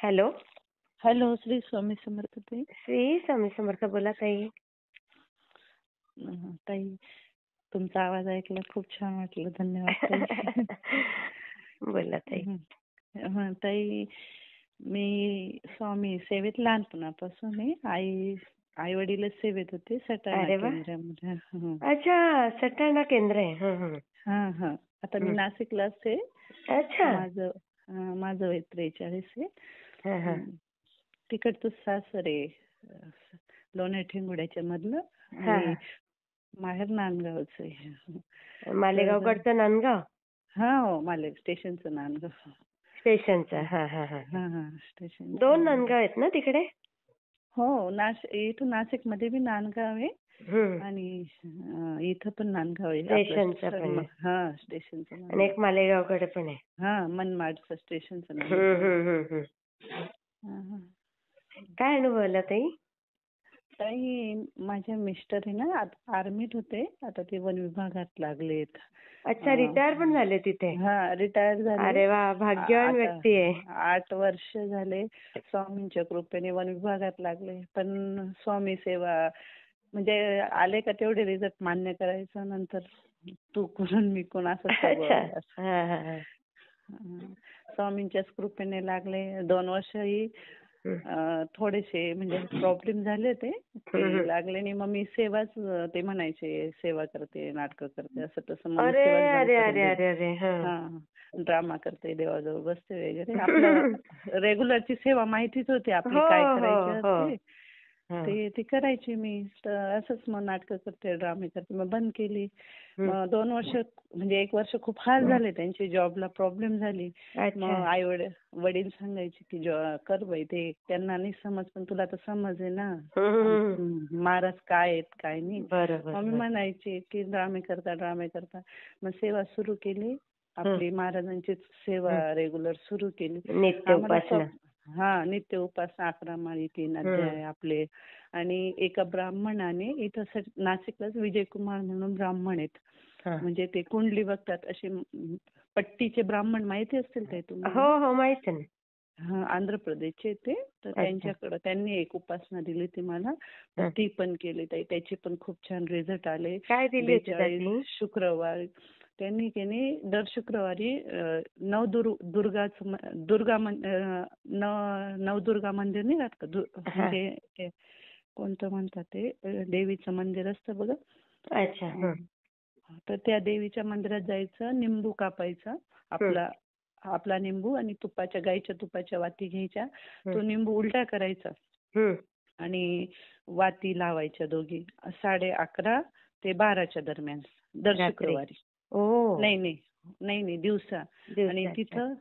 Hello. Hello, Shri Swami Samarth ताई. श्री स्वामी समर्थ. बोला ताई. ताई, तुमचा आवाज ऐकला खूप छान वाटलं. धन्यवाद ताई. बोला ताई. ताई, मी स्वामी सेवेत लहानपणापासून आहे. आई वडीलच सेवेत होते सटाणा अरे वा. केंद्रामध्ये. अच्छा, सटाणा केंद्र आहे. हा. आता मी नाशिकलाच आहे. अच्छा. माझं वय 43 आहे. हा. तिकडचं सासर आहे लोणे ठिंगुड्याच्या मधलं हा, आणि माहेर नांदगावच आहे. मालेगावकडचं नांदगाव. हो, मालेगाव स्टेशनचं नांदगाव. स्टेशनचं. हा. स्टेशन. 2 नांदगाव आहेत ना तिकडे? हो, इथं नाशिकमध्ये बी नांदगाव आहे आणि इथं पण नांदगाव आहे. स्टेशनचं पण आहे. हा, स्टेशनचं. आणि एक मालेगावकडे पण आहे. हा, मनमाडचं स्टेशनचं नांदगाव. काय अनुभवला ताई? ताई, माझे मिस्टर आहे ना आर्मीत होते. आता ते वन विभागात लागलेत. अच्छा, रिटायर पण झाले तिथे? हा, रिटायर झाले. अरे वा, भाग्यवान व्यक्ती आहे. 8 वर्ष झाले स्वामींच्या कृपेने वन विभागात लागले. पण स्वामी सेवा म्हणजे आले का तेवढे रिझल्ट मान्य करायचं, नंतर तू कोण मी कोण असं सगळं. स्वामींच्याच कृपेने लागले. 2 वर्षही थोडेसे म्हणजे प्रॉब्लेम झाले ते लागले नाही. मग मी सेवाच, ते म्हणायचे सेवा करते, नाटकं करते, असं तसं. ड्रामा करते, देवाजवळ बसते वगैरे. आपलं रेग्युलरची सेवा माहितीच होती आपली, काय करायची ते करायची मी. तर असंच मग नाटकं करते, ड्रामे करते. मग बंद केली. मग 2 वर्ष म्हणजे 1 वर्ष खूप हाल झाले त्यांचे, जॉबला प्रॉब्लेम झाली. मग वडील सांगायचे की कर बाई, ते त्यांना नाही समज पण तुला तर समज आहे ना, महाराज काय आहेत काय नाही. मग मी म्हणायचे की ड्रामे करता. मग सेवा सुरू केली आपली, महाराजांची सेवा रेग्युलर सुरू केली. नित्य उपासना, 11 माळी, 3 अध्याय आपले. आणि एका ब्राह्मणाने इथं नाशिकलाच विजयकुमार म्हणून ब्राह्मण आहेत. म्हणजे ते कुंडली बघतात, असे पट्टीचे ब्राह्मण माहिती असतील ते तुम्हाला? हो, माहिती आहे. आंध्र प्रदेशचे ते. तर त्यांच्याकडे त्यांनी एक उपासना दिली ती मला, तर ती पण केली. त्याचे पण खूप छान रिझल्ट आले. काय दिली? 42 शुक्रवार त्यांनी दर शुक्रवारी नवदुर्गा मंदिर नाही राहत का, म्हणजे कोणतं म्हणतात ते, देवीचं मंदिर असतं बघा. अच्छा. तर त्या देवीच्या मंदिरात जायचं, निंबू कापायचा आपला निंबू, आणि गाईच्या तुपाच्या वाती घ्यायच्या. तो निंबू उलटा करायचा आणि वाती लावायच्या दोघी 11:30 ते 12च्या दरम्यान दर शुक्रवारी. नाही, दिवसा. आणि तिथं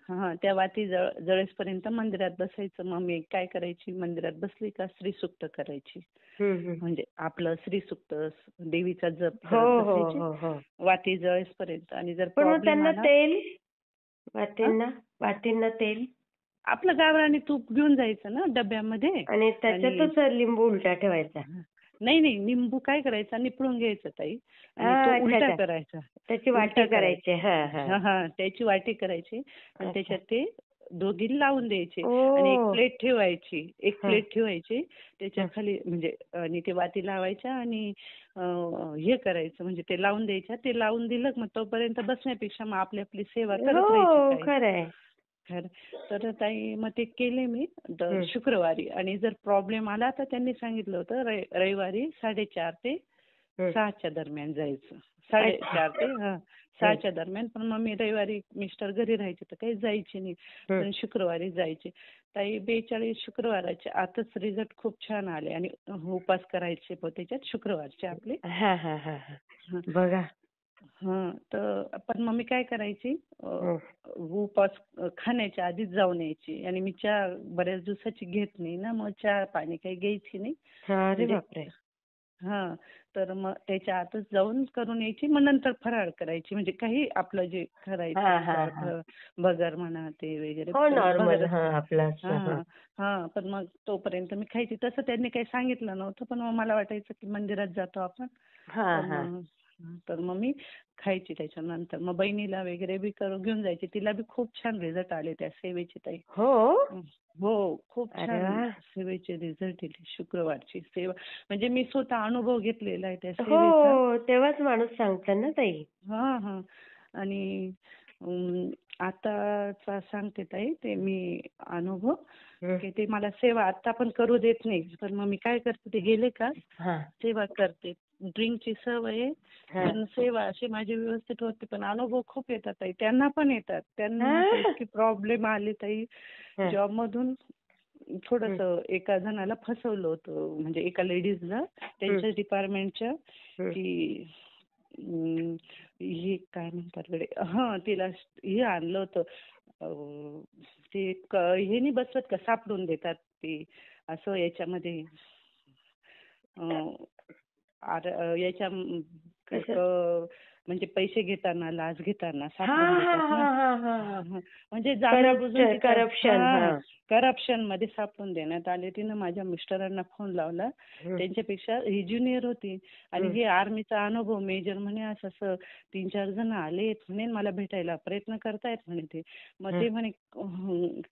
त्या वाती जळेसपर्यंत मंदिरात बसायचं. मग मी काय करायची, मंदिरात बसली का श्रीसुक्त करायची. म्हणजे आपलं श्रीसुक्त, देवीचा जप बसायची वाती जळेसपर्यंत. आणि जर प्रॉब्लेम आला, वातींना तेल आपलं गावरानी तूप घेऊन जायचं ना डब्यामध्ये, आणि त्याच्यातच लिंबू उलटा ठेवायचा. नाही, निंबू काय करायचा, निपळून घ्यायचा ताई, आणि तो उलटा करायचा. त्याची वाटी करायची. त्याची वाटी करायची आणि त्याच्यात ते दोघी लावून द्यायचे. आणि एक प्लेट ठेवायची त्याच्या खाली, म्हणजे आणि ते वाती लावायच्या आणि हे करायचं, म्हणजे ते लावून द्यायच्या. ते लावून दिलं मग तोपर्यंत बसण्यापेक्षा मग आपली सेवा करत राहायची. खरं. तर ताई, मग ते केले मी शुक्रवारी. आणि जर प्रॉब्लेम आला तर त्यांनी सांगितलं होतं रविवारी 4:30 ते 6च्या दरम्यान जायचं. 4:30 ते 6च्या दरम्यान. पण मग मी रविवारी मिस्टर घरी राहायचे तर काही जायचे नाही, पण शुक्रवारी जायचे. ताई, 42 शुक्रवाराच्या आतच रिझल्ट खूप छान आले. आणि उपास करायचे त्याच्यात शुक्रवारचे आपले. बघा. तर पण मग मी काय करायची, उपास खाण्याच्या आधीच जाऊन यायची. आणि मी चहा बऱ्याच दिवसाची घेत नाही ना, मग चहा पाणी काही घ्यायची नाही. अरे बापरे. तर मग त्याच्या आतच जाऊन करून यायची. मग नंतर फराळ करायची, म्हणजे काही आपलं जे करायचं, भगर म्हणा ते वगैरे. पण मग तोपर्यंत मी खायची. तसं त्यांनी काही सांगितलं नव्हतं, पण मग मला वाटायचं की मंदिरात जातो आपण, तर मग मी खायची त्याच्यानंतर. मग बहिणीला वगैरे बी घेऊन जायची. तिला बी खूप छान रिझल्ट आले त्या सेवेचे ताई. हो. हो, खूप अरे छान वा. सेवेचे रिझल्ट दिले. शुक्रवारची सेवा म्हणजे मी स्वतः अनुभव घेतलेला आहे त्या सेवेचा. हो, तेव्हाच माणूस सांगतं ना ताई. हां, हां. आणि आताचा सांगते ताई ते मी अनुभव, हं. की ते मला सेवा आता पण करू देत नाही. पण मग मी काय करते, ते गेले का हां. सेवा करते. ड्रिंकची सवय आहे, हां. पण सेवा अशी माझी व्यवस्थित होते. पण अनुभव खूप येतात ताई. त्यांना पण येतात. त्यांना तर हां. इतकी प्रॉब्लेम आली ताई. हां. जॉबमधून हं. थोडंसं एका जणाला फसवलं होतं, म्हणजे एका लेडीजला त्यांच्या डिपार्टमेंटच्या, हं. की हे काय म्हणतात गडे, तिला हे आणलं होतं, ते हे नाही बसवत का, सापडून देतात ते असं याच्यामध्ये, याच्या म्हणजे पैसे घेताना, लाच घेताना सापडून देतात ना. म्हणजे जाणून बुजून करप्शन. करप्शन मध्ये सापडून देण्यात आले. तिनं माझ्या मिस्टरांना फोन लावला. त्यांच्यापेक्षा ही ज्युनियर होती आणि हे आर्मीचा अनुभव, मेजर म्हणे, असं 3-4 जण आलेत म्हणे, मला भेटायला प्रयत्न करतायत म्हणे ते. मग ते म्हणे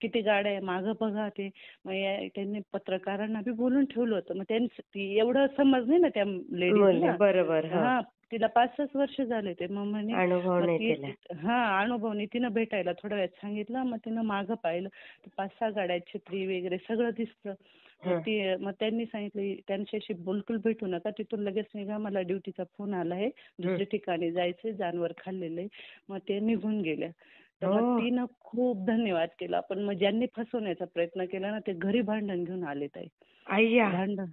किती गाड्या आहे मागं बघा ते. मग त्यांनी पत्रकारांना बी बोलून ठेवलं होतं. मग त्यांनी एवढं समज नाही ना त्या लेडीजला. बरोबर. हा, तिला 5-6 वर्ष झाले ते. मग म्हणे अनुभव नाही केला. अनुभव नाही. तिनं भेटायला थोड्या वेळात सांगितलं. मग तिनं मागं पाहिलं, 5-6 गाड्या, छत्री वगैरे सगळं दिसतं. मग त्यांनी सांगितलं त्यांच्याशी बिलकुल भेटू नका, तिथून लगेच निघा, मला ड्युटीचा फोन आला आहे, दुसऱ्या ठिकाणी जायचंय, जानवर खाल्लेलं आहे. मग ते निघून गेल्या. तर मग तिनं खूप धन्यवाद केला. पण मग ज्यांनी फसवण्याचा प्रयत्न केला ना, ते घरी भांडण घेऊन आले ताई. भांडण,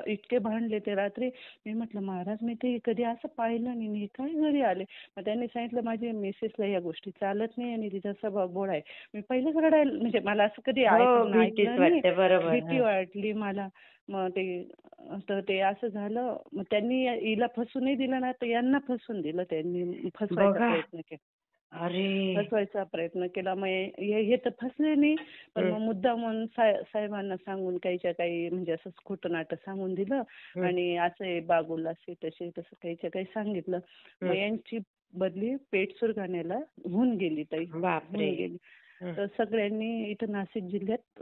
इतके भांडले ते रात्री. मी म्हटलं, महाराज मी ते कधी असं पाहिलं नाही, मी काय घरी आले. मग त्यांनी सांगितलं, माझ्या मिसेसला या गोष्टी चालत नाही आणि तिचा स्वभाव गोड आहे. मी पहिलेच रडायला, म्हणजे मला असं कधी ऐकलं नाही, भीती वाटली मला. मग ते असं झालं. मग त्यांनी हिला फसून नाही दिलं ना, तर यांना फसून दिलं. त्यांनी फसवायचा प्रयत्न केला. फसवायचा प्रयत्न केला. मग हे तर फसले नाही, पण मग मुद्दामून साहेबांना सांगून काहीच्या काही, म्हणजे असं खोटं नाटं सांगून दिलं आणि असे बागुल असे तसे तसं काहीच्या काही सांगितलं. मग यांची बदली पेठ सुरगाण्याला होऊन गेली ताई. होऊन गेली. तर सगळ्यांनी इथं नाशिक जिल्ह्यात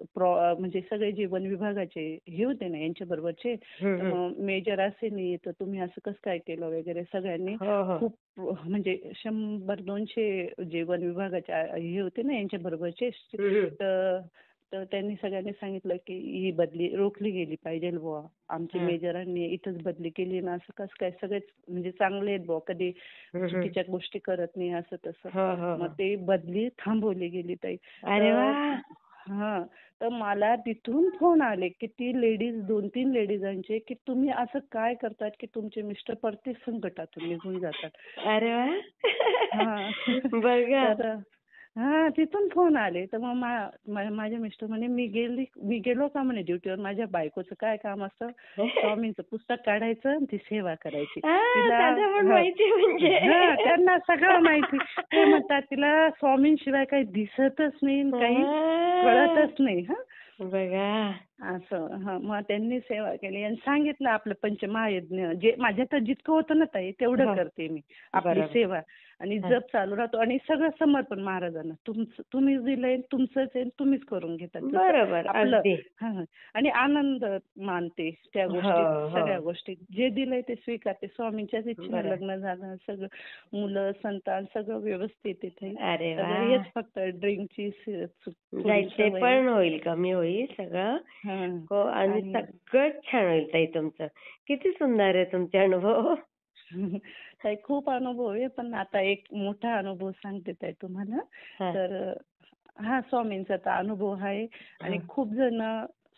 म्हणजे सगळे जे वन विभागाचे हे होते ना यांच्या बरोबरचे, तर मग मेजर असे नाही तर तुम्ही असं कसं काय केलं वगैरे, सगळ्यांनी खूप, म्हणजे 100-200 जे वन विभागाचे हे होते ना यांच्या बरोबरचे, तर त्यांनी सगळ्यांनी सांगितलं की ही बदली रोखली गेली पाहिजे बुवा. आमच्या मेजरांनी इथंच बदली केली ना, असं कसं काय, सगळेच म्हणजे चांगले आहेत बुवा, कधी चुकीच्या गोष्टी करत नाही असं तसं. मग ते बदली थांबवली गेली ताई. तर मला तिथून फोन आले किती लेडीज, 2-3 लेडीजांचे, की तुम्ही असं काय करतात की तुमचे मिस्टर प्रत्येक संकटातून निघून जातात. अरे वा. बघा. तर तिथून फोन आले. तर मग माझे मिस्टर म्हणे, मी गेलो का म्हणे ड्युटीवर, माझ्या बायकोचं काय काम असतं, स्वामींचं पुस्तक काढायचं आणि ती सेवा करायची. त्यांना सगळं माहिती. ते म्हणतात तिला स्वामींशिवाय काही दिसतच नाही, काही कळतच नाही. बघा असं. मग त्यांनी सेवा केली आणि सांगितलं आपलं पंचमहायज्ञ, जे माझ्या तर जितकं होतं ना ताई तेवढं करते मी, आपली सेवा. आणि जप चालू राहतो आणि सगळं समर्पण महाराजांना. तुम्हीच दिलंय, तुमचंच आहे, तुम्हीच करून घेतात. बरोबर. आपलं आणि आनंद मानते त्या गोष्टीत, सगळ्या गोष्टीत. जे दिलंय ते स्वीकारते. स्वामींच्याच इच्छेने लग्न झालं, सगळं मुलं संतान सगळं व्यवस्थित आहे. हेच फक्त ड्रिंकची जायचे पण होईल, कमी होईल सगळं. आणि सगळं छान होईल ताई तुमचं. किती सुंदर आहे तुमचे अनुभव. ताई खूप अनुभव आहे, पण आता एक मोठा अनुभव सांगते ताई तुम्हाला. तर स्वामींचा तर अनुभव आहे आणि खूप जण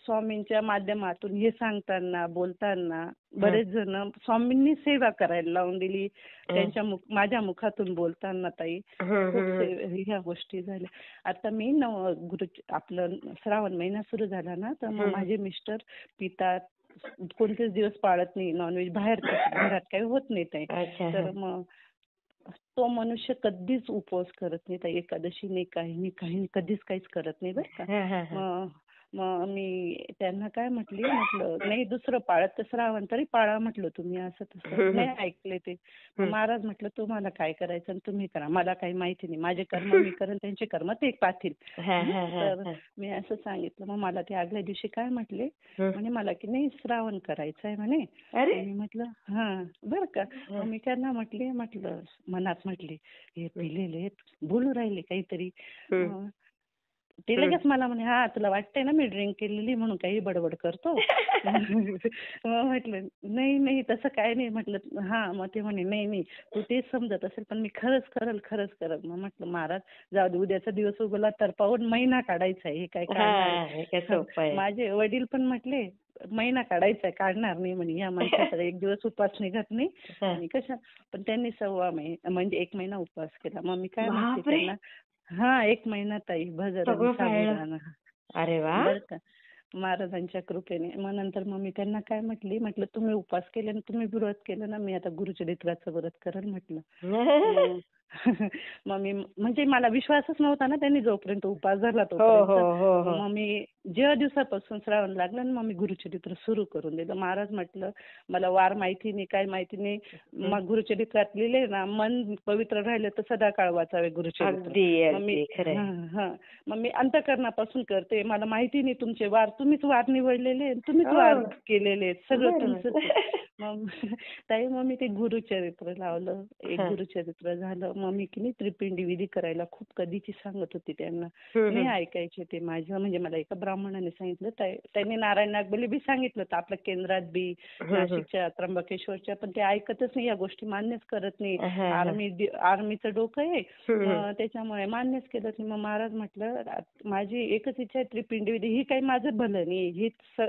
स्वामींच्या माध्यमातून हे सांगताना, बोलताना बरेच जण स्वामींनी सेवा करायला लावून दिली. माझ्या मुखातून बोलताना ताई खूप ह्या गोष्टी झाल्या. आता मी आपलं श्रावण महिना सुरू झाला ना, तर मग माझे मिस्टर पितात, कोणतेच दिवस पाळत नाही नॉनव्हेज, बाहेर घरात काही होत नाही ताई. तर मग तो मनुष्य कधीच उपवास करत नाही ताई, एकादशी नाही, काही नाही, कधीच काहीच करत नाही बरं का. मग मी त्यांना काय म्हटलं नाही दुसरं पाळत तर श्रावण तरी पाळा म्हटलं तुम्ही असं तसं. नाही ऐकले ते. मग महाराज म्हटलं तुम्हाला काय करायचं आणि तुम्ही करा, मला काही माहिती नाही, माझे कर्म मी करेन, त्यांचे कर्म ते पाहतील. तर मी असं सांगितलं. मग मला ते आदल्या दिवशी काय म्हटले, म्हणे मला की नाही श्रावण करायचं आहे म्हणे. मी म्हटलं बरं का. मग मी त्यांना म्हटलं मनात म्हटले हे पिलेले बोलू राहिले काहीतरी. ते लगेच मला म्हणे तुला वाटतंय ना मी ड्रिंक केलेली म्हणून काही बडबड करतो. मग म्हटलं नाही तसं काय नाही म्हटलं. मग ते म्हणे नाही तू तेच समजत असेल पण मी खरंच करल. मग म्हटलं महाराज जाऊ दे, उद्याचा दिवस उगवला तर पाहून महिना काढायचा आहे, हे काय काढणार. माझे वडील पण म्हटले महिना काढायचा काढणार नाही म्हणे, या माणसाचा एक दिवस उपवास निघत नाही आणि कशा. पण त्यांनी 1 महिना उपवास केला. मग मी काय म्हणते त्यांना 1 महिना ताई भजन साबुदाणा. अरे वा. बरं का महाराजांच्या कृपेने. मग नंतर मग मी त्यांना काय म्हटलं तुम्ही उपवास केले आणि तुम्ही व्रत केलं ना, मी आता गुरुचरित्राचं व्रत करेल म्हटलं. मग मी म्हणजे मला विश्वासच नव्हता ना त्यांनी जोपर्यंत उपवास धरला तोपर्यंत. मग मी जेव्हा दिवसापासून श्रावण लागलं ना मग मी गुरुचरित्र सुरू करून दिलं. महाराज म्हटलं मला वार माहिती नाही काय माहिती नाही, मग गुरुचरित्रात लिहिले ना मन पवित्र राहिलं तर सदाकाळ वाचावे गुरुचरित्र. मग मी अंतःकरणापासून करते, मला माहिती नाही तुमचे वार, तुम्हीच वार निवडलेले, तुम्हीच वार केलेले, सगळं तुमचं. मग ताई मग मी ते गुरुचरित्र लावलं, एक गुरुचरित्र झालं. मग मी की नाही त्रिपिंडी विधी करायला खूप कधीची सांगत होती त्यांना, नाही ऐकायचे ते माझं. म्हणजे मला एका ब्राह्मणाने सांगितलं, त्यांनी नारायण नागबली बी सांगितलं होतं आपल्या केंद्रात बी, नाशिकच्या त्र्यंबकेश्वरच्या, पण ते ऐकतच नाही, या गोष्टी मान्यच करत नाही. आर्मीचं डोकं आहे त्याच्यामुळे मान्यच केलं नाही. मग महाराज म्हटलं माझी एकच इच्छा आहे त्रिपिंडी विधी, ही काही माझं भलं नाही, हीच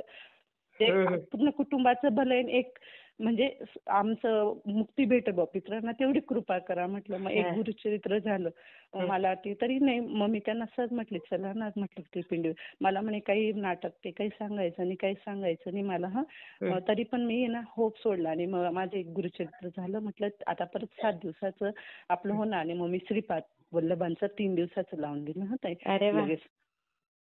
पूर्ण कुटुंबाचं भलं आहे, एक म्हणजे आमचं मुक्ती भेटेल बा पितरांना तेवढी कृपा करा म्हटलं. मग एक गुरुचरित्र झालं. मला ते तरी नाही. मग मी त्यांना सहज म्हटले चला ना म्हटलं त्रिपिंडी. मला म्हणे काही नाटक ते काही सांगायचं नाही, काही सांगायचं नाही मला. तरी पण मी ना होप सोडला आणि मग माझं एक गुरुचरित्र झालं. म्हटलं आता परत 7 दिवसाचं आपलं होणार. आणि मग मी श्रीपाद वल्लभांचं 3 दिवसाचं लावून दिलं लगेच.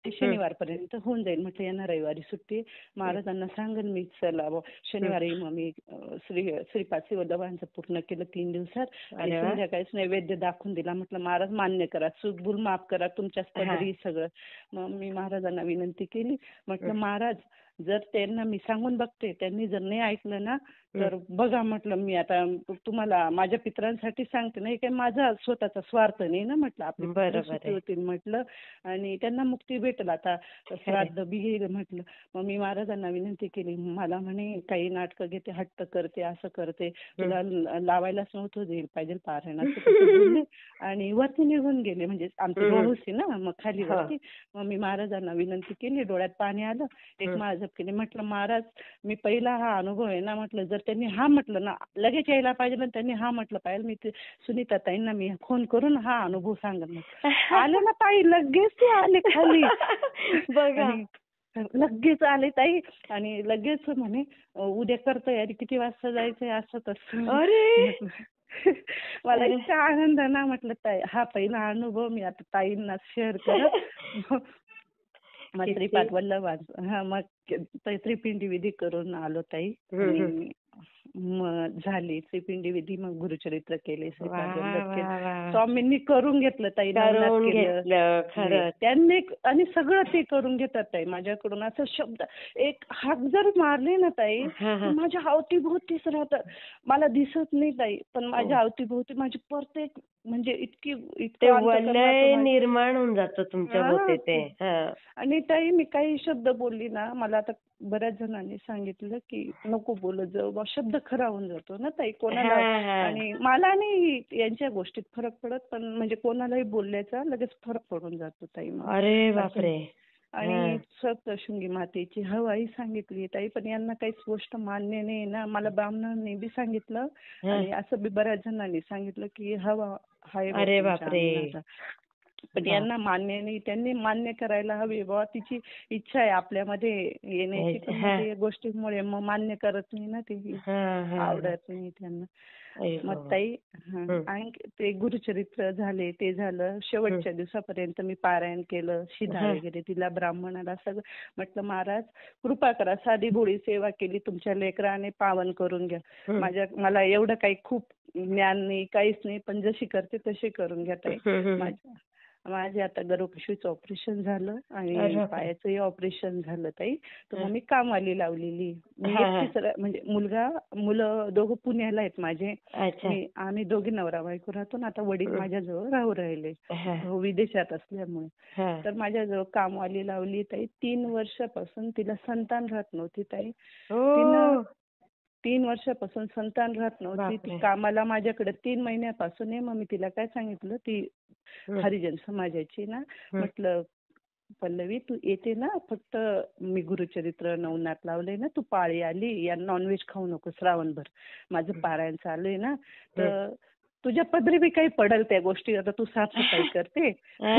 शनिवारपर्यंत होऊन जाईल म्हटलं, यांना रविवारी सुट्टी, महाराजांना सांगेन मी चला शनिवारी. मग मी श्रीपाद वल्लभांचं पूर्ण केलं 3 दिवसात. आणि संध्याकाळीच नैवेद्य दाखवून दिला. म्हटलं महाराज मान्य करा, चूक भूल माफ करा, तुमच्याच पदरी सगळं. मग मी महाराजांना विनंती केली. म्हटलं महाराज जर त्यांना मी सांगून बघते, त्यांनी जर नाही ऐकलं ना तर बघा म्हटलं, मी आता तुम्हाला माझ्या पितरांसाठी सांगते, नाही काही माझा स्वतःचा स्वार्थ नाही ना म्हटलं, आपली सुखी होतील म्हटलं आणि त्यांना मुक्ती भेटेल, आता श्राद्ध बी घेईल म्हटलं. मग मी महाराजांना विनंती केली. मला म्हणे काही नाटकं घेते, हट्ट करते, असं करते, तुला लावायलाच नव्हतं देईल पाहिजे पारायण आणि वरती निघून गेले. म्हणजे आमची रोहूस आहे ना मग खाली वरती. मग मी महाराजांना विनंती केली, डोळ्यात पाणी आलं, एक माझं केली. म्हटलं महाराज मी पहिला हा अनुभव आहे ना म्हटलं, जर त्यांनी म्हटलं ना लगेच यायला पाहिजे, पण त्यांनी म्हटलं पाहिजे, मी सुनीता ताईंना मी फोन करून हा अनुभव सांगेन. आले ना ताई, लगेच ते आले खाली बघा, लगेच आले ताई आणि लगेच म्हणे उद्या करतोय, अरे किती वाजता जायचंय, असं तसं. मला इतका आनंद ना म्हटलं ताई, हा पहिला अनुभव मी आता ताईंना शेअर करत. मग श्रीपाद वल्लभांचं मग त्रिपिंडी विधी करून आलो ताई. मग झाली त्रिपिंडी विधी, मग गुरुचरित्र केले, श्रीपाद वल्लभ केले, स्वामींनी करून घेतलं ताई, नवनाथ केलं त्यांनी आणि सगळं ते करून घेतात ताई माझ्याकडून. असं शब्द एक हाक जर मारले ना ताई, माझ्या अवतीभोवतीच राहतात, मला दिसत नाही ताई, पण माझ्या अवतीभोवती माझी प्रत्येक म्हणजे इतकं वलय निर्माण होऊन जातं तुमच्या होते ते. आणि ताई मी काही शब्द बोलली ना, मला आता बऱ्याच जणांनी सांगितलं की नको बोलत जाऊ बा, शब्द खरा होऊन जातो ना ताई कोणाला. आणि मला नाही यांच्या गोष्टीत फरक पडत, पण म्हणजे कोणालाही बोलल्याचा लगेच फरक पडून जातो ताई. अरे बापरे. आणि सप्तशृंगी मातेची हवाई सांगितली ताई, पण यांना काहीच गोष्ट मान्य नाही ना. मला ब्राह्मणांनी बी सांगितलं आणि असं बी बऱ्याच जणांनी सांगितलं की हवा हाय. अरे बापरे. पण यांना मान्य नाही, त्यांनी मान्य करायला हवी बाबा, तिची इच्छा आहे आपल्यामध्ये येण्याची, पण गोष्टीमुळे मग मान्य करत नाही ना, ती आवडत नाही त्यांना. आई मग गं. ताई हं. आणि ते गुरुचरित्र झाले, ते झालं. हं. शेवटच्या दिवसापर्यंत मी पारायण केलं, शिधा हां. वगैरे दिला ब्राह्मणाला सगळं. म्हटलं महाराज कृपा करा, साधी भोळी सेवा केली, तुमच्या लेकराने पावन करून घ्या. हं. मला एवढं काही खूप ज्ञान नाही, काहीच नाही, पण जशी करते तशी करून घ्या ताई. हं, हं, हं. माझे आता गर्भपिशवीचं ऑपरेशन झालं आणि अरे बापरे! पायाचंही ऑपरेशन झालं ताई. तर मग हं. मी कामवाली लावलेली. मी हां, हां. एकटीच म्हणजे मुलं दोघं पुण्याला आहेत माझे. अच्छा. आम्ही दोघी नवरा बायको राहतो ना. आता वडील हं. माझ्याजवळ राहू राहिले. हां. विदेशात असल्यामुळे. हां. तर माझ्याजवळ कामवाली लावली ताई. 3 वर्षापासून तिला संतान राहत नव्हती ताई. तिनं ओह! 3 वर्षापासून संतान राहत नव्हती. ती बापरे! कामाला माझ्याकडे 3 महिन्यापासून आहे. मग मी तिला काय सांगितलं, ती हं. हरिजन समाजाची ना, हं. म्हटलं पल्लवी तू येते ना, फक्त मी गुरुचरित्र नवनाथ लावलंय ना, तू पाळी आली या नॉनव्हेज खाऊ नको श्रावणभर. माझं पारायण चालू आहे ना, हं. तर तुझ्या पदरी बी काही पडल त्या गोष्टी. आता तू साफसफाई करते. आ!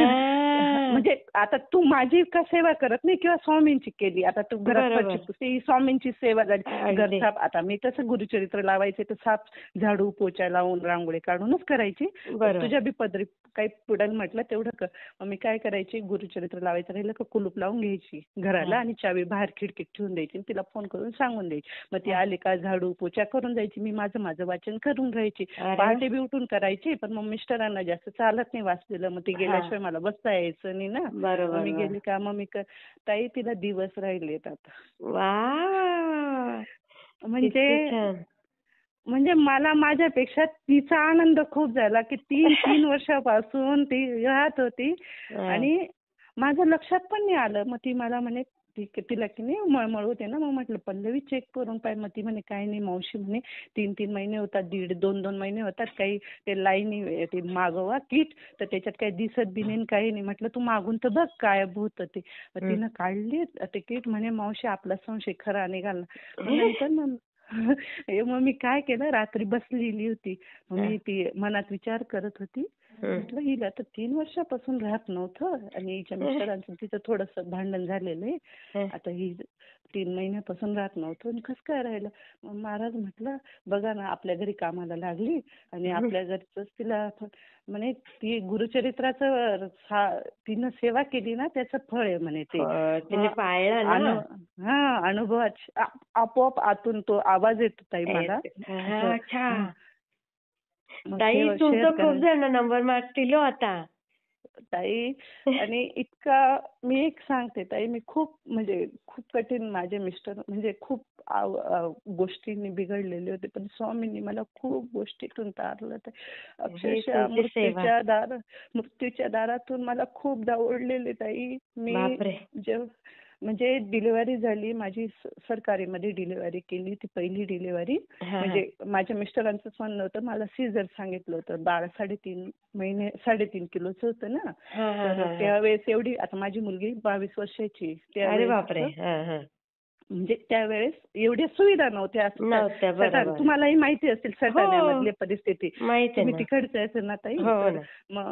म्हणजे आता तू माझी का सेवा करत नाही किंवा स्वामींची केली. आता तू घरात फरशी बरोबर. पुसते, ही स्वामींची सेवा झाली. घर अगदी. साफ आता मी तसं गुरुचरित्र लावायचे तर साफ झाडू, पोछा लावून रांगोळी काढूनच करायची. बरोबर. तुझ्या बी पदरी काही पुढेल म्हटलं तेवढं कर. मग मी काय करायची, गुरुचरित्र लावायचं राहिलं का कुलूप लावून घ्यायची घराला आणि चावी बाहेर खिडकीत ठेवून द्यायची आणि तिला फोन करून सांगून द्यायची. मग ती आली का झाडू पोछा करून जायची. मी माझं वाचन करून राहायची. अरे पहाटे बी उठून करायची, पण मग मिस्टरांना जास्त चालत नाही वाचलेलं. मग ती हां. गेल्याशिवाय मला बसता यायचं नाही ना. मग बरोबर, मी बरं. गेली का मग ताई तिला दिवस राहिलेत आता. वाह! वाह! वाह! म्हणजे किती छान. म्हणजे मला माझ्यापेक्षा तिचा आनंद खूप झाला की 3 वर्षापासून ती राहत होती हां. आणि माझं लक्षात पण नाही आलं. मग ती मला म्हणे तिला की नाही मळमळ होते ना. मग म्हटलं पल्लवी चेक करून पाय. मग ती म्हणे काही नाही मावशी म्हणे 3 महिने होतात, 2 महिने होतात. काही ते लाईनी ते मागवा किट तर त्याच्यात काही दिसत बी नाही काही नाही. म्हटलं तू मागून तर बघ काय होतं ते. मग तिनं काढली ते किट. म्हणे मावशी आपला संशय खरा निघाला. मग नंतर मग मी काय केलं, रात्री बसलेली होती. मग हां. मी ती मनात विचार करत होती. हं. म्हटलं हिला तर 3 वर्षापासून राहत नव्हतं आणि हिच्या मिस्टरांचं तिचं थोडंसं भांडण झालेलं आहे. हं. आता ही 3 महिन्यापासून राहत नव्हतं आणि कसं काय राहिलं. मग महाराज म्हटलं बघा ना आपल्या घरी कामाला लागली आणि आपल्या घरचंच तिला म्हणे ती गुरुचरित्राचं तिनं सेवा केली ना त्याचं फळ आहे म्हणे ते. तिने पाळलं ना. अनुभव आपोआप आतून तो आवाज येतो ताई मला. हां, अच्छा. मग ताई शेअर तुमचं खूप करायला जण नंबर मागतील हो आता. ताई आणि इतका मी एक सांगते ताई, मी खूप म्हणजे खूप कठीण माझे मिस्टर म्हणजे खूप गोष्टींनी बिघडलेले होते, पण स्वामींनी मला खूप गोष्टीतून तारलं. ते ही अक्षरशः तुमची सेवा. मृत्यूच्या दारातून मला खूप दावडलेले ताई. मी बापरे! म्हणजे डिलिव्हरी झाली माझी सरकारीमध्ये डिलिव्हरी केली ती पहिली डिलिव्हरी. हां, हां. म्हणजे माझ्या मिस्टरांचंच म्हणणं होतं मला सीझर सांगितलं होतं. बाळ 3.5 किलोचं होतं ना. हां, हां, तर हां, हां. त्यावेळेस एवढी आता माझी मुलगी 22 वर्षाची अरे बापरे! त्यावेळेस हां, हां. म्हणजे त्यावेळेस एवढ्या सुविधा नव्हत्या. नव्हत्या. बरोबर. तुम्हालाही माहिती असेल हो. सटाण्यामधली परिस्थिती. माहिती आहे तुम्ही ना. तिकडचे असेल ना ताई. हो तर ना.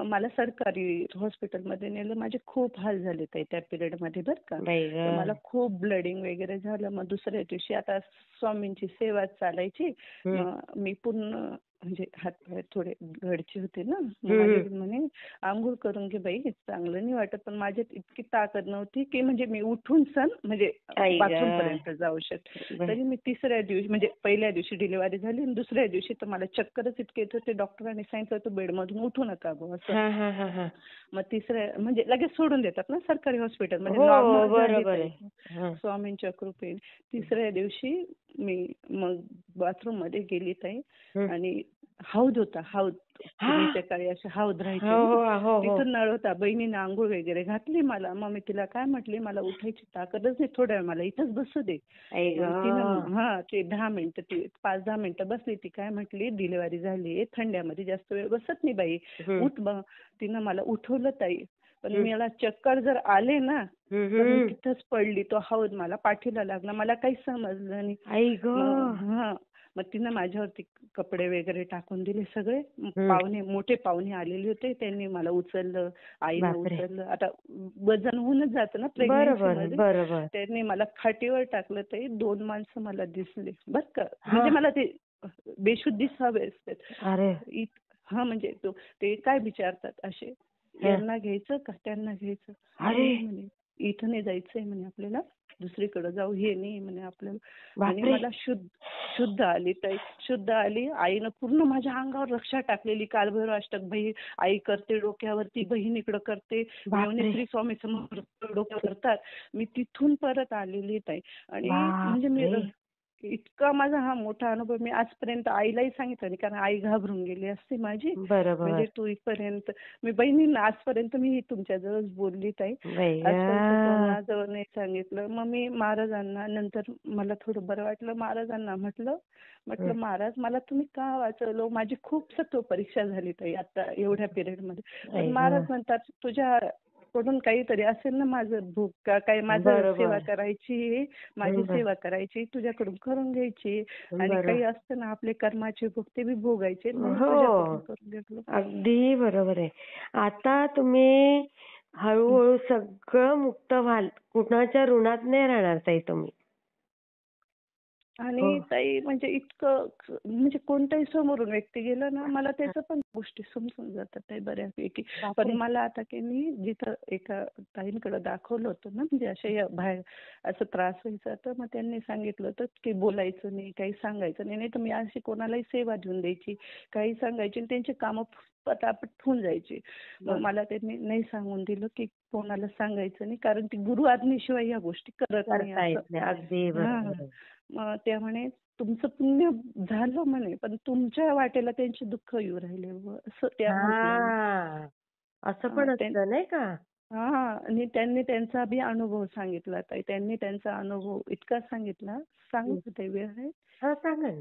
मला सरकारी हॉस्पिटलमध्ये नेलं. माझे खूप हाल झाले ताई त्या पिरियडमध्ये बरं का. बाई तर मला गं! खूप ब्लडिंग वगैरे झालं. मग दुसऱ्या दिवशी आता स्वामींची सेवा चालायची. हं. मग मी पूर्ण म्हणजे हातपाय थोडे घडचे होते ना. मग हं, माझे हं. म्हणे अंघोळ करून घे बाई चांगलं नाही वाटत. पण माझ्यात इतकी ताकद नव्हती की म्हणजे मी उठून म्हणजे आई बाथरूम गं! पर्यंत जाऊ शकते. बरं. तरी मी तिसऱ्या दिवशी म्हणजे पहिल्या दिवशी डिलिव्हरी झाली आणि दुसऱ्या दिवशी तर मला चक्करच इतके येत होते. डॉक्टरांनी सांगितलं तू बेडमधून उठू नका बुवा असं. हां, हां, हां, हां. मग तिसऱ्या म्हणजे लगेच सोडून देतात ना सरकारी हॉस्पिटलमध्ये. हो, नॉर्मल झाली बरोबर ताई. आहे. हां. स्वामींच्या कृपेने. तिसऱ्या दिवशी मी मग बाथरूम मध्ये गेली ताई हं. आणि हौद होता. हां. पूर्वीच्या काळी असे हौद हो, राहायचे ना. हो, हो, हो. तिथून नळ होता. बहिणीने अंघोळ वगैरे घातली मला. मग मी तिला काय म्हटली मला उठायची ताकदच नाही. थोड्या वेळ मला इथंच बसू दे. आई मग तिनं गं! ते 10 मिनिटं ती 5-10 मिनिटं बसली. ती काय म्हटली डिलिव्हरी झालीये थंड्यामध्ये जास्त वेळ बसत नाही बाई. हं. उठ तिनं मला उठवलं ताई. पण हं. मला चक्कर जर आले ना हं, तर मी हं. तिथंच पडली. तो हौद मला पाठीला लागला. मला काहीच समजलं नाही. आई गं! मग तिनं माझ्यावरती कपडे वगैरे टाकून दिले सगळे. हं. मोठे पाहुणे आलेले होते. त्यांनी मला उचललं. आईनं बापरे! उचललं. आता वजन होऊनच जातं ना बरोबर, प्रेग्नन्सीमध्ये. बरोबर. त्यांनी मला खाटीवर टाकलं ताई. 2 माणसं मला दिसले बरं का. हां. म्हणजे मला ते बेशुद्धी हवे असते. अरे हा म्हणजे ते काय विचारतात असे, यांना घ्यायचं का त्यांना घ्यायचं? अरे म्हणे इथं नाही जायचंय म्हणे आपल्याला, दुसरीकडे जाऊ, हे नाही म्हणे आपल्याला. आणि बापरे मला शुद्ध आली ताई, शुद्ध आली. आईनं पूर्ण माझ्या अंगावर रक्षा टाकलेली. कालभैरव अष्टक आई करते डोक्यावरती, बहीण इकडं करते, बापरे श्री स्वामी समर्थ डोक्यावर करतात. मी तिथून परत आलेली ताई. आणि म्हणजे मी बापरे इतका माझा हा मोठा अनुभव मी आजपर्यंत आईलाही सांगितलं नाही, कारण आई घाबरून गेली असते माझी. बरोबर म्हणजे तू इथपर्यंत, मी बहिणींना आजपर्यंत मी तुमच्याजवळच बोलली ताई, आजपर्यंत कोणाजवळ नाही सांगितलं. मग मी महाराजांना नंतर मला थोडं बरं वाटलं, महाराजांना म्हटलं महाराज मला तुम्ही का वाचवलं? माझी खूप सत्व परीक्षा झाली ताई आता एवढ्या पिरियडमध्ये. पण महाराज म्हणतात तुझ्या कडून काहीतरी असेल ना, माझं भूक का काही, माझं सेवा करायची, माझी सेवा करायची, तुझ्याकडून करून घ्यायची. आणि काही असतं ना आपले कर्माचे भोग, ते बी भोगायचे. तुझ्याकडून करून घेतलं. अगदी बरोबर आहे. आता तुम्ही हळूहळू सगळं मुक्त व्हाल, कुणाच्या ऋणात नाही राहणार ताई तुम्ही. आणि ताई म्हणजे इतकं म्हणजे कोणताही समोरून व्यक्ती गेला ना, मला त्याचं पण गोष्टी समजून जातात ताई बऱ्यापैकी. पण मला आता की मी जिथं एका ताईंकडे दाखवलं होतं ना, म्हणजे अशा बाहेर असं त्रास व्हायचा, तर मग त्यांनी सांगितलं होतं की बोलायचं नाही, काही सांगायचं नाही. नाही तर मी अशी कोणालाही सेवा देऊन द्यायची, काही सांगायची आणि त्यांची कामं पटापट होऊन जायची. मग मला त्यांनी नाही सांगून दिलं की कोणाला सांगायचं नाही, कारण ती गुरु आज्ञेशिवाय या गोष्टी करत नाही असं. अगदी बरोबर. मग त्या म्हणे तुमचं पुण्य झालं म्हणे, पण तुमच्या वाटेला त्यांचे दुःख येऊ राहिले असं त्या म्हटल्या. असं पण असतं नाही का? हा, आणि त्यांनी त्यांचा बी अनुभव सांगितला ताई. त्यांनी त्यांचा अनुभव इतका सांगितला. सांगू का ताई, वेळ आहे? सांगा ना.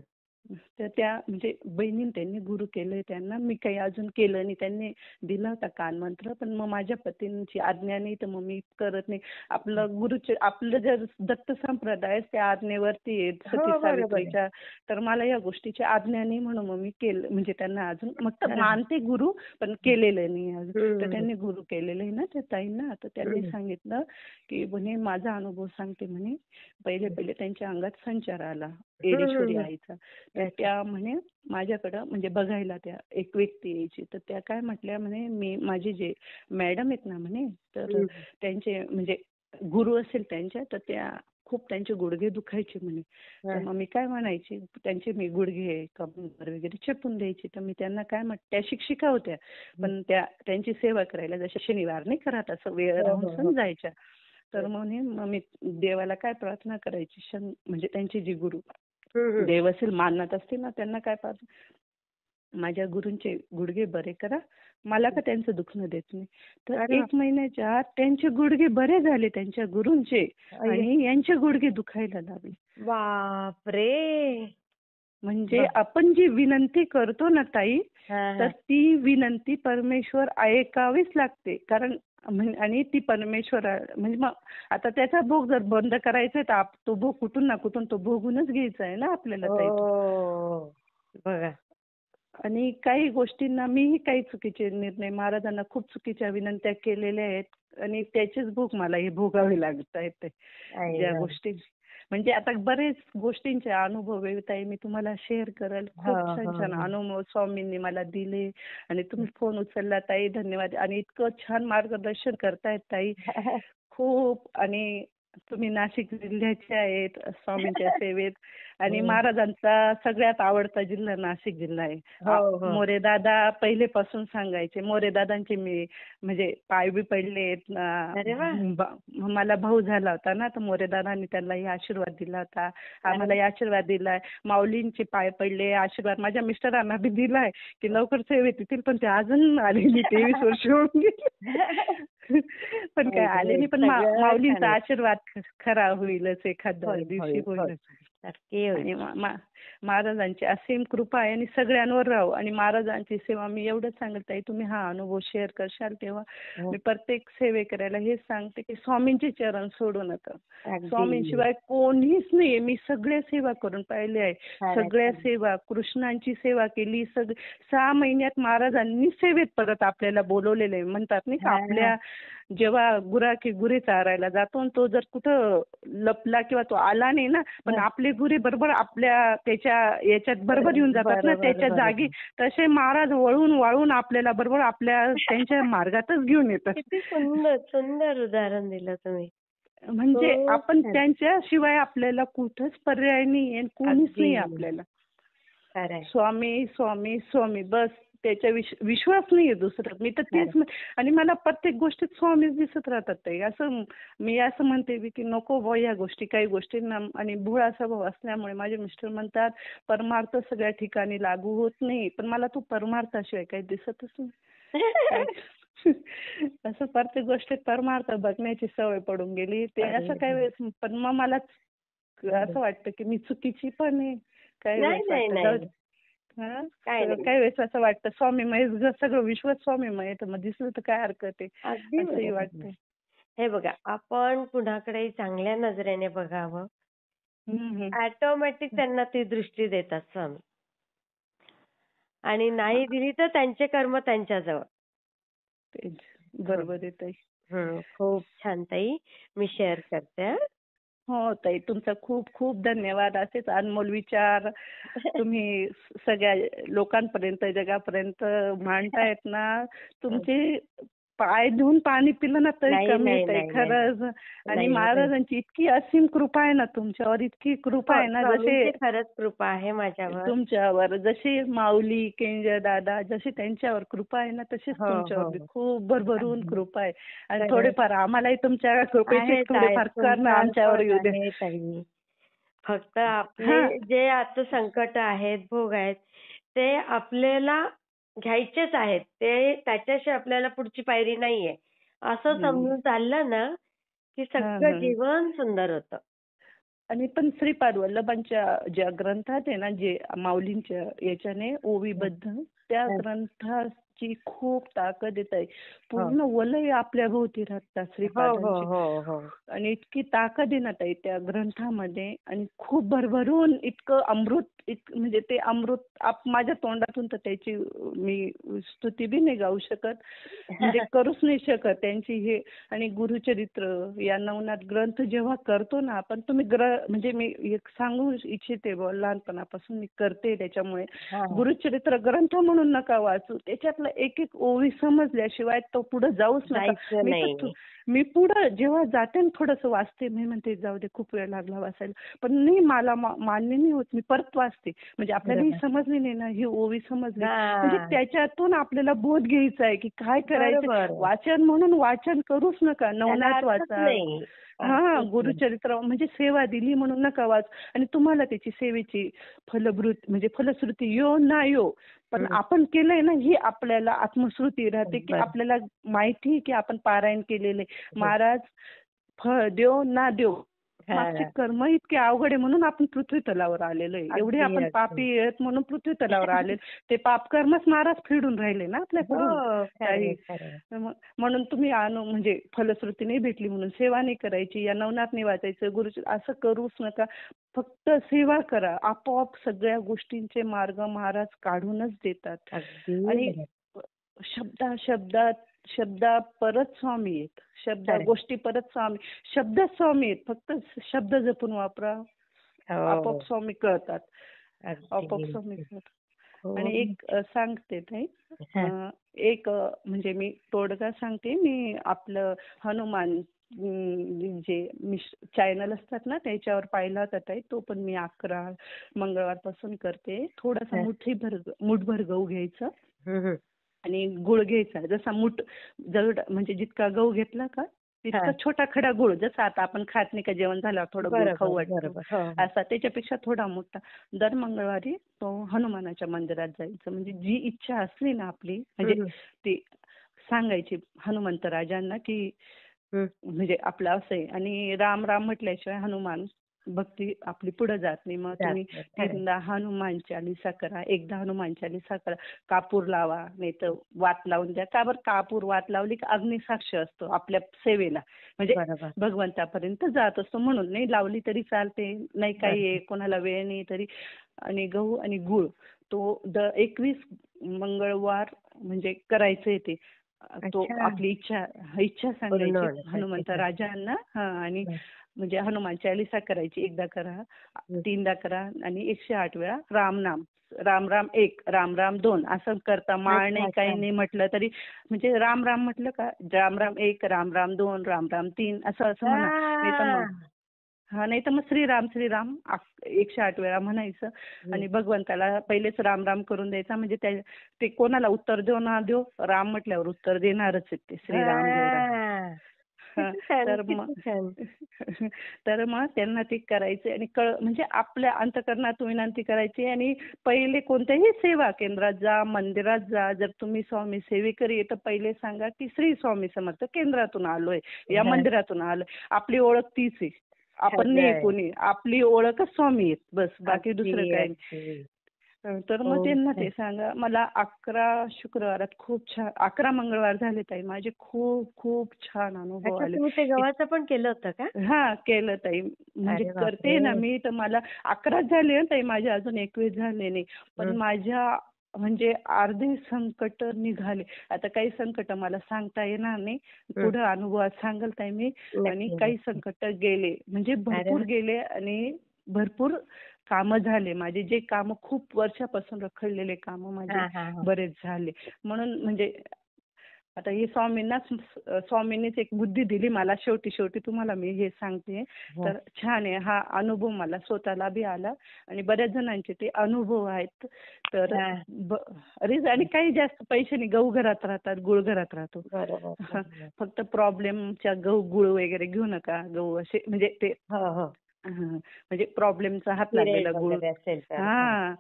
तर त्या म्हणजे बहिणीने त्यांनी गुरु केलंय त्यांना. मी काही अजून केलं नाही. त्यांनी दिला होता कानमंत्र, पण मग माझ्या पतींची आज्ञा नाही तर मग मी करत नाही. आपलं जर दत्त संप्रदाय त्या आज्ञेवरती आहे सती सावित्रीच्या, तर मला या गोष्टीची आज्ञा नाही म्हणून मग मी केलं. म्हणजे त्यांना अजून मग मानते गुरु, पण केलेलं नाही अजून. तर त्यांनी गुरु केलेलं आहे ना त्या ताईंना. तर त्यांनी सांगितलं की म्हणे माझा अनुभव सांगते म्हणे. पहिले त्यांच्या अंगात संचार आला येडेश्वरी आईचा. तर त्या म्हणे माझ्याकडं म्हणजे बघायला त्या एक व्यक्ती यायची. तर त्या काय म्हटल्या म्हणे, मी माझे जे मॅडम आहेत ना म्हणे, तर त्यांचे म्हणजे गुरु असेल त्यांच्या, तर त्या खूप त्यांचे गुडघे दुखायचे म्हणे. तर मग मी काय म्हणायची, त्यांचे मी गुडघे कंबर वगैरे चेपून द्यायची. तर मी त्यांना काय त्या शिक्षिका होत्या, पण त्यांची सेवा करायला जशा शनिवार नाही करत असं वेळ राहून समजायच्या. तर म्हणे मग मी देवाला काय प्रार्थना करायची, म्हणजे त्यांची जी गुरु देव असेल मानत असतील ना, त्यांना काय प्रार्थना, माझ्या गुरूंचे गुडघे बरे करा, मला का त्यांचं दुखणं देत नाही. तर 1 महिन्याच्या आत त्यांचे गुडघे बरे झाले त्यांच्या गुरूंचे, आणि यांचे गुडघे दुखायला लागले. बापरे. म्हणजे आपण जी विनंती करतो ना ताई, तर ती विनंती परमेश्वर ऐकावीच लागते. कारण आणि ती परमेश्वर म्हणजे मग आता त्याचा भोग जर बंद करायचा तर तो भोग कुठून ना कुठून तो भोगूनच घ्यायचा आहे ना आपल्याला ताई. बघा. आणि काही गोष्टींना मीही काही चुकीचे निर्णय, महाराजांना खूप चुकीच्या विनंत्या केलेल्या आहेत आणि त्याचेच भोग मला हे भोगावे लागत आहेत ज्या गोष्टी. म्हणजे आता बरेच गोष्टींचे अनुभव ताई मी तुम्हाला शेअर करेल. खूप छान छान अनुभव स्वामींनी मला दिले आणि तुम्ही फोन उचलला ताई, धन्यवाद. आणि इतकं छान मार्गदर्शन करतायत ताई खूप. आणि तुम्ही नाशिक जिल्ह्याचे आहेत स्वामींच्या सेवेत, आणि महाराजांचा सगळ्यात आवडता जिल्हा नाशिक जिल्हा आहे. मोरे दादा पहिलेपासून सांगायचे, मोरे दादांचे मी म्हणजे पाय बी पडलेत. मला भाऊ झाला होता ना, तर मोरे दादांनी त्यांनाही आशीर्वाद दिला होता, आम्हालाही आशीर्वाद दिलाय. माऊलींचे पाय पडले, आशीर्वाद माझ्या मिस्टरांना बी दिलाय की लवकर सेवेत येतील, पण ते अजून आलेली 23 वर्ष होऊन गेली पण काय आले नाही. पण माऊलींचा आशीर्वाद खरा होईलच, एखाद्या दिवशी होईलच. आणि महाराजांची असीम कृपा आहे आणि सगळ्यांवर राहू. आणि महाराजांची सेवा मी एवढंच सांगत आहे, तुम्ही हा अनुभव शेअर करशाल तेव्हा मी प्रत्येक सेवे करायला हेच सांगते की स्वामींचे चरण सोडू नका. स्वामींशिवाय कोणीच नाहीये. मी सगळ्या सेवा करून पाहिले आहे, सगळ्या सेवा, कृष्णांची सेवा केली. 6 महिन्यात महाराजांनी सेवेत परत आपल्याला बोलवलेलं आहे. म्हणतात नाही का, आपल्या जेव्हा गुरे चारायला जातो आणि तो जर कुठं लपला किंवा तो आला नाही ना, पण आपले गुरे बरोबर आपल्या त्याच्या याच्यात बरोबर येऊन जातात ना त्याच्या जागी. तसे महाराज वळून वाळून आपल्याला बरोबर आपल्या त्यांच्या मार्गातच घेऊन येतात. किती सुंदर सुंदर उदाहरण दिलं तुम्ही. म्हणजे आपण त्यांच्याशिवाय आपल्याला कुठंच पर्याय नाही आणि कोणीच नाही आपल्याला. स्वामी स्वामी स्वामी बस. त्याच्या विश्वास नाहीये दुसरं. मी तर तेच आणि मला प्रत्येक गोष्टीत स्वामीच दिसत राहतात ताई. असं मी असं म्हणते की नको बुवा या गोष्टी, काही गोष्टींना. आणि भोळा स्वभाव असल्यामुळे माझे मिस्टर म्हणतात परमार्थ सगळ्या ठिकाणी लागू होत नाही, पण मला तो परमार्थाशिवाय काही दिसतच नाही. असं प्रत्येक गोष्टीत परमार्थ बघण्याची सवय पडून गेली. ते असं काही वेळेस पण मग मला असं वाटतं की मी चुकीची पण आहे. काही वेळेस असं वाटतं स्वामीमय सगळं विश्व स्वामीमय, तर मग दिसलं तर काय हरकत आहे असंही वाटतं. हे बघा, आपण कुणाकडे चांगल्या नजरेने बघावं, ऑटोमॅटिक त्यांना ती दृष्टी देतात स्वामी. आणि नाही दिली तर त्यांचे कर्म त्यांच्याजवळ. बरोबर आहे ताई. खूप छान ताई. मी शेअर करते. हो ताई, तुमचा खूप खूप धन्यवाद. असेच अनमोल विचार तुम्ही सगळ्या लोकांपर्यंत, जगापर्यंत मांडतायत ना. तुमचे पाय धुवून पाणी पिलं ना तरी कमी ताई, खरंच. आणि महाराजांची इतकी असीम कृपा आहे ना तुमच्यावर, इतकी कृपा आहे ना. जसे खरंच कृपा आहे माझ्यावर, तुमच्यावर जशी माऊली केंजर दादा जशी त्यांच्यावर कृपा आहे ना, तशीच तुमच्यावर खूप भरभरून कृपा आहे. आणि थोडेफार आम्हालाही तुमच्या कृपेचे थोडेफार करणं आमच्यावर येऊ दे. फक्त आपले जे आता संकट आहेत, भोग आहेत, ते आपल्याला घ्यायचेच आहेत. ते त्याच्याशिवाय आपल्याला पुढची पायरी नाहीये असं समजून चाललं ना की सगळं जीवन सुंदर होतं. आणि पण श्रीपाद वल्लभांच्या ज्या ग्रंथात आहे ना, जे माऊलींच्या याच्याने ओवीबद्ध, त्या ग्रंथाची खूप ताकद येत आहे. पूर्ण वलय आपल्या भोवती राहतात श्रीपादांची. आणि इतकी ताकद आहे ना ताई त्या ग्रंथामध्ये. आणि खूप भरभरून इतकं अमृत, म्हणजे ते अमृत माझ्या तोंडातून तर त्याची मी स्तुती बी नाही गाऊ शकत, म्हणजे करूच नाही शकत त्यांची हे. आणि गुरुचरित्र या नवनाथ ग्रंथ जेव्हा करतो ना आपण, तुम्ही म्हणजे मी एक सांगू इच्छिते, लहानपणापासून मी करते त्याच्यामुळे. गुरुचरित्र ग्रंथ म्हणून नका वाचू, त्याच्यातलं एक एक ओवी समजल्याशिवाय तो पुढे जाऊच नका. मी पुढे जेव्हा जाते ना थोडंसं वाचते, मी म्हणते जाऊ दे खूप वेळ लागला वाचायला, पण नाही मला मान्य नाही होत, मी परत वाचते. म्हणजे आपल्याला ही समजली नाही ना, ही ओवी समजली, म्हणजे त्याच्यातून आपल्याला बोध घ्यायचा आहे की काय करायचं. वाचन म्हणून वाचन करूच नका, नवनाथ वाचा. गुरुचरित्र म्हणजे सेवा दिली म्हणून नका वाच. आणि तुम्हाला त्याची सेवेची म्हणजे फलश्रुती यो ना यो, पण आपण केलंय ना, ही आपल्याला आत्मश्रुती राहते की आपल्याला माहिती की आपण पारायण केलेले. महाराज फळ देव ना देव, मागचे कर्म इतके अवघड आहे म्हणून आपण पृथ्वी तलावर आलेलो आहे. एवढे आपण पापी आहेत म्हणून पृथ्वी तलावर आले. ते पाप कर्मच महाराज फेडून राहिले ना आपल्याकडून. म्हणून तुम्ही म्हणजे फलश्रुती नाही भेटली म्हणून सेवा नाही करायची, या नवनाथ नाही वाचायचं, गुरुची असं करूच नका. फक्त सेवा करा, आपोआप सगळ्या गोष्टींचे मार्ग महाराज काढूनच देतात. आणि शब्दा परत स्वामी आहेत, गोष्टी परत स्वामी, शब्द स्वामी आहेत. फक्त शब्द जपून वापरा, आपोआप स्वामी कळतात, आपोआप स्वामी कळतात. आणि एक सांगते ताई, एक म्हणजे मी तोडगा सांगते. मी आपलं हनुमान जे चॅनल असतात ना त्याच्यावर पाहिला होता ताई, तो पण मी 11 मंगळवारपासून करते. थोडासा मुठभर गहू घ्यायचा आणि गुळ घ्यायचा. जसा जवळ म्हणजे जितका गहू घेतला का तितका छोटा खडा गुळ, जसं आता आपण खात नाही का जेवण झाल्यावर थोडं गुळ खाऊ वाटतं, असा त्याच्यापेक्षा थोडा मोठा. दर मंगळवारी तो हनुमानाच्या मंदिरात जायचं. म्हणजे जी इच्छा असली ना आपली, म्हणजे ती सांगायची हनुमंत राजांना की म्हणजे आपलं असं आहे. आणि राम राम म्हटल्याशिवाय हनुमान भक्ती आपली पुढे जात नाही. मग तुम्ही 3दा हनुमान चालीसा करा, एकदा हनुमान चालीसा करा, कापूर लावा, नाही तर वात लावून द्या. का बरं, कापूर वात लावली की अग्निसाक्ष असतो आपल्या सेवेला, म्हणजे भगवंतापर्यंत जात असतो म्हणून. नाही लावली तरी चालते, नाही काही कोणाला वेळ नाही तरी. आणि गहू आणि गुळ तो 21 मंगळवार म्हणजे करायचं ते. तो अच्छा. आपली इच्छा पूर्ण सांगायची होण्यासाठी. हनुमंत राजांना. आणि हं. म्हणजे हनुमान चालीसा करायची, एकदा करा, हं. 3दा करा आणि 108 वेळा रामनाम. राम राम 1, राम राम 2 असं करता. माळ अच्छा, नाही, काही अच्छा. नाही म्हटलं तरी म्हणजे राम राम म्हटलं का राम राम 1, राम राम 2, राम राम 3 असं असं म्हणा. नाही तर मग हां. नाही तर मग श्रीराम श्रीराम 108 वेळा म्हणायचं. हं. आणि भगवंताला पहिलेच राम राम करून द्यायचा. म्हणजे ते कोणाला उत्तर देऊ ना देऊ, राम म्हटल्यावर उत्तर देणारच आहेत ते. श्रीराम जय राम. हां. हां, किती छान, तर मग किती छान. तर मग त्यांना ते करायचे आणि म्हणजे आपल्या अंतःकरणातून विनंती करायची. आणि पहिले कोणत्याही सेवा केंद्रात जा, मंदिरात जा, जर तुम्ही स्वामी सेवेकरी आहे तर पहिले सांगा की श्री स्वामी समर्थ केंद्रातून आलोय, या हां. मंदिरातून आलोय. आपली ओळख तीच आहे. आपण नाही खरंय. कोणी, आपली ओळखच स्वामी आहेत बस, बाकी अगदी, दुसरं काही नाही. अगदी. तर मग खूप त्यांना छान. ते सांगा. मला 11 शुक्रवारात खूप छान, 11 मंगळवार झाले ताई माझे, खूप खूप छान अनुभव अच्छा, आले. तुम्ही ते गव्हाचं पण केलं होतं का? हा केलं ताई. म्हणजे अरे करते ना बापरे! मी, तर मला 11 झाले ताई माझे, अजून 21 झाले नाही. पण हं. माझ्या म्हणजे अर्धे संकट निघाले. आता काही संकट मला सांगता येणार नाही, हं. पुढे अनुभवात सांगेल ताई मी. आणि नक्की, काही नक्की. संकट गेले, म्हणजे अरे भरपूर वाह! गेले आणि भरपूर कामं झाले माझे. जे कामं खूप वर्षापासून रखडलेले कामं माझे हां, हां, हां. बरेच झाले. म्हणून म्हणजे आता हे स्वामींनीच एक बुद्धी दिली मला. शेवटी तुम्हाला मी हे सांगते. हं. तर छान आहे हा अनुभव, मला स्वतःला बी आला आणि बऱ्याच जणांचे ते अनुभव आहेत. तर हां. आणि काही जास्त पैसे नाही, गहू घरात राहतात, गुळ घरात राहतो. बरोबर, बरोबर. फक्त प्रॉब्लेमच्या गहू गुळ वगैरे घेऊ नका. गहू असे म्हणजे ते हो, हो. म्हणजे प्रॉब्लेमचा हात पिरियड लागलेला गुळ. वगैरे असेल तर. हां. हां.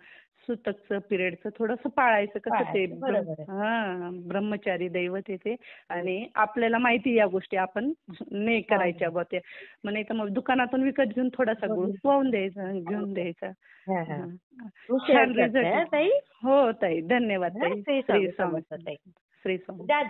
सुतकचं पिरियडचं थोडंसं पाळायचं. कसं ते पाळायचं. बरोबर आहे. ब्रह्मचारी दैवत आहे ते. आणि आपल्याला माहिती या गोष्टी आपण नाही हां, करायच्या हां. बुवा ते. मग नाही तर मग दुकानातून विकत घेऊन थोडासा गुळ बरोबर. वाहून द्यायचा, घेऊन द्यायचा. हां, हां. हं. मी शेअर छान करते रिझल्ट. हां ताई. हो ताई, धन्यवाद हां, ताई. श्री श्री स्वामी स्वामी. समर्थ ताई. श्री स्वामी. द्या.